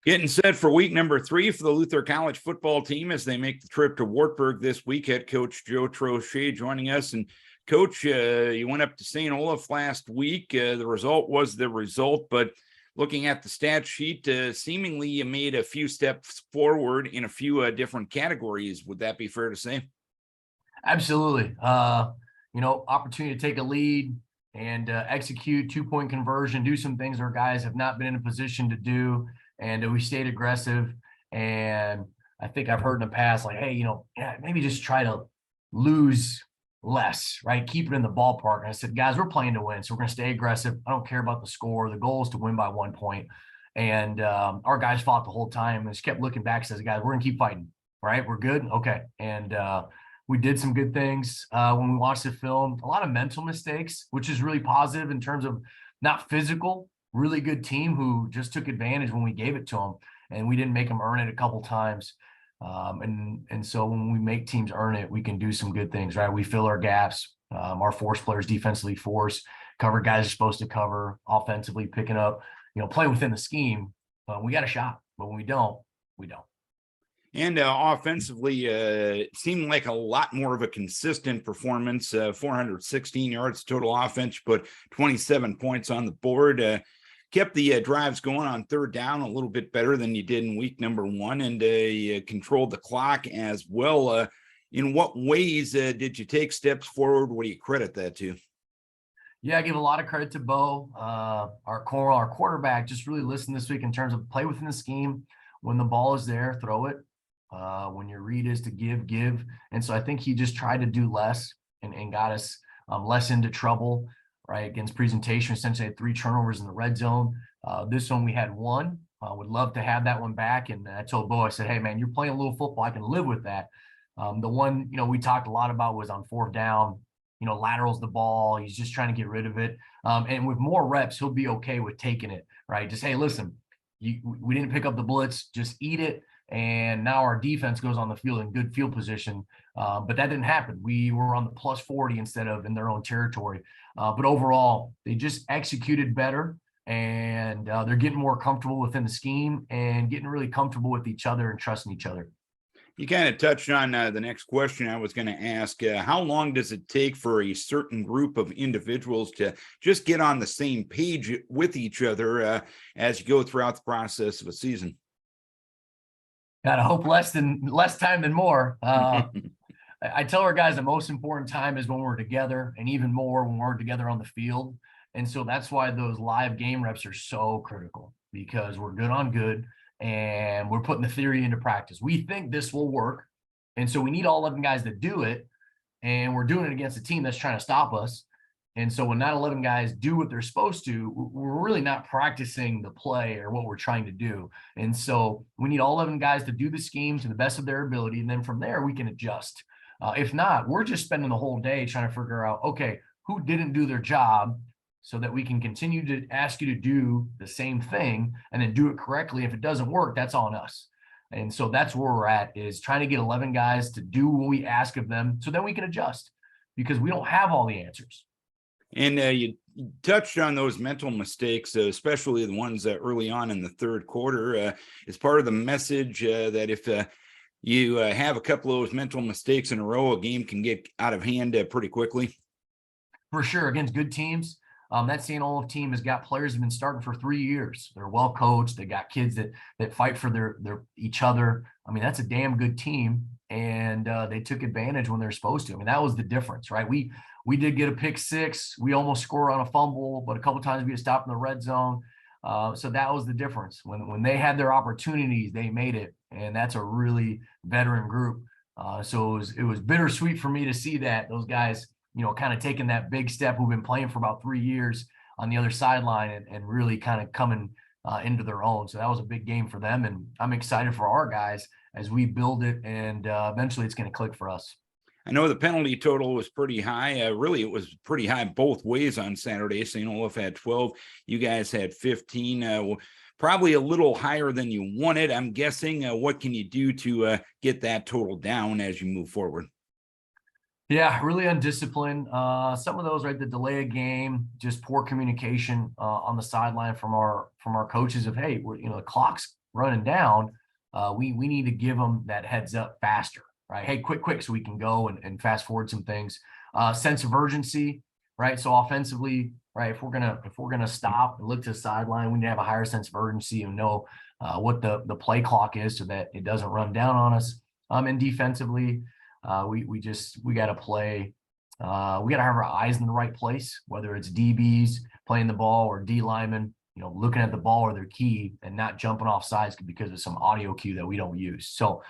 Getting set for week number 3 for the Luther College football team as they make the trip to Wartburg this week. Head coach Joe Troche joining us. And coach, you went up to St. Olaf last week. The result was the result, but looking at the stat sheet, seemingly you made a few steps forward in a few different categories. Would that be fair to say? Absolutely. Opportunity to take a lead and execute 2-point conversion, do some things our guys have not been in a position to do. And we stayed aggressive. And I think I've heard in the past, like, hey, maybe just try to lose less, right? Keep it in the ballpark. And I said, guys, we're playing to win. So we're going to stay aggressive. I don't care about the score. The goal is to win by 1 point. And our guys fought the whole time and just kept looking back. Says, guys, we're going to keep fighting, right? We're good. Okay. And we did some good things when we watched the film. A lot of mental mistakes, which is really positive in terms of not physical. Really good team who just took advantage when we gave it to them, and we didn't make them earn it a couple times. And so when we make teams earn it, we can do some good things, right? We fill our gaps. Our force players defensively force, cover guys are supposed to cover, offensively picking up, play within the scheme. We got a shot, but when we don't, we don't. And offensively, it seemed like a lot more of a consistent performance, 416 yards total offense, but 27 points on the board. Kept the drives going on third down a little bit better than you did in week number 1, and you controlled the clock as well. In what ways did you take steps forward? What do you credit that to? Yeah, I give a lot of credit to Bo, our quarterback. Just really listened this week in terms of play within the scheme. When the ball is there, throw it. When your read is to give. And so I think he just tried to do less and got us less into trouble, right? Against presentation, essentially had 3 turnovers in the red zone. This one we had 1. Would love to have that one back. And I told Bo, I said, hey, man, you're playing a little football. I can live with that. The one, we talked a lot about was on 4th down, laterals the ball. He's just trying to get rid of it. And with more reps, he'll be okay with taking it, right? Just, hey, listen, we didn't pick up the blitz, just eat it. And now our defense goes on the field in good field position. But that didn't happen. We were on the plus 40 instead of in their own territory. But overall, they just executed better, and they're getting more comfortable within the scheme and getting really comfortable with each other and trusting each other. You kind of touched on the next question I was going to ask. How long does it take for a certain group of individuals to just get on the same page with each other as you go throughout the process of a season? Gotta hope less time than more. I tell our guys the most important time is when we're together, and even more when we're together on the field. And so that's why those live game reps are so critical, because we're good on good and we're putting the theory into practice. We think this will work. And so we need all 11 guys to do it. And we're doing it against a team that's trying to stop us. And so when not 11 guys do what they're supposed to, we're really not practicing the play or what we're trying to do. And so we need all 11 guys to do the scheme to the best of their ability. And then from there, we can adjust. If not, we're just spending the whole day trying to figure out, okay, who didn't do their job, so that we can continue to ask you to do the same thing and then do it correctly. If it doesn't work, that's on us. And so that's where we're at, is trying to get 11 guys to do what we ask of them, so then we can adjust, because we don't have all the answers. And you touched on those mental mistakes, especially the ones early on in the third quarter. As part of the message that if you have a couple of those mental mistakes in a row, a game can get out of hand pretty quickly. For sure, against good teams. That St. Olaf team has got players that have been starting for 3 years. They're well coached. They got kids that fight for their each other. I mean, that's a damn good team, and they took advantage when they're supposed to. I mean, that was the difference, right? We did get a pick 6. We almost scored on a fumble, but a couple of times we had stopped in the red zone. So that was the difference. When they had their opportunities, they made it, and that's a really veteran group. So it was bittersweet for me to see that those guys, kind of taking that big step, who've been playing for about 3 years on the other sideline and really kind of coming into their own. So that was a big game for them, and I'm excited for our guys as we build it, and eventually it's going to click for us. I know the penalty total was pretty high. Really, it was pretty high both ways on Saturday. St. Olaf had 12. You guys had 15. Probably a little higher than you wanted, I'm guessing. What can you do to get that total down as you move forward? Yeah, really undisciplined. Some of those, right? The delay of game, just poor communication on the sideline from our coaches of, hey, the clock's running down, we need to give them that heads up faster, right? Hey, quick, so we can go and fast forward some things. Sense of urgency, right? So offensively, right, if we're gonna stop and look to the sideline, we need to have a higher sense of urgency and know what the play clock is so that it doesn't run down on us. And defensively, we got to play. We got to have our eyes in the right place, whether it's DBs playing the ball or D linemen, looking at the ball or their key and not jumping off sides because of some audio cue that we don't use. So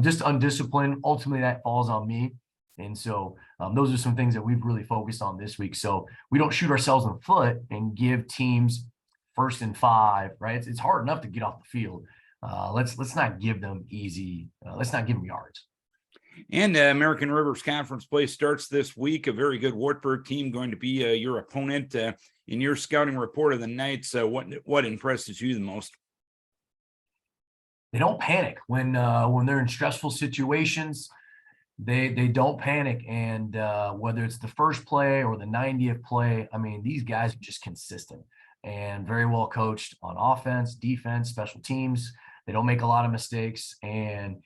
just undisciplined, ultimately that falls on me. And so those are some things that we've really focused on this week. So we don't shoot ourselves in the foot and give teams 1st and 5, right? It's hard enough to get off the field. Let's not give them easy. Let's not give them yards. And American Rivers Conference play starts this week. A very good Wartburg team going to be your opponent. In your scouting report of the Knights, what impresses you the most? They don't panic when they're in stressful situations. They don't panic, and whether it's the first play or the 90th play, I mean, these guys are just consistent and very well coached on offense, defense, special teams. They don't make a lot of mistakes, and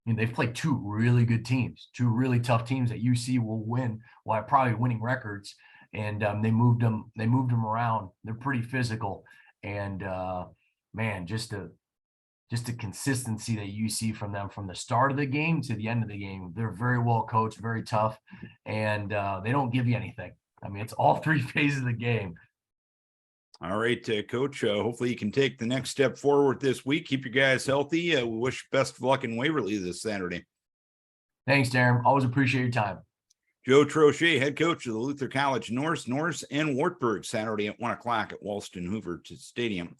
they've played 2 really good teams, 2 really tough teams that UC will win while probably winning records. And they moved them around. They're pretty physical, and man, just the consistency that you see from them from the start of the game to the end of the game. They're very well coached, very tough, and they don't give you anything. I mean, it's all 3 phases of the game. All right, Coach, hopefully you can take the next step forward this week. Keep your guys healthy. We wish best of luck in Waverly this Saturday. Thanks, Darren. Always appreciate your time. Joe Troche, head coach of the Luther College Norse, and Wartburg, Saturday at 1 o'clock at Walston Hoover Stadium.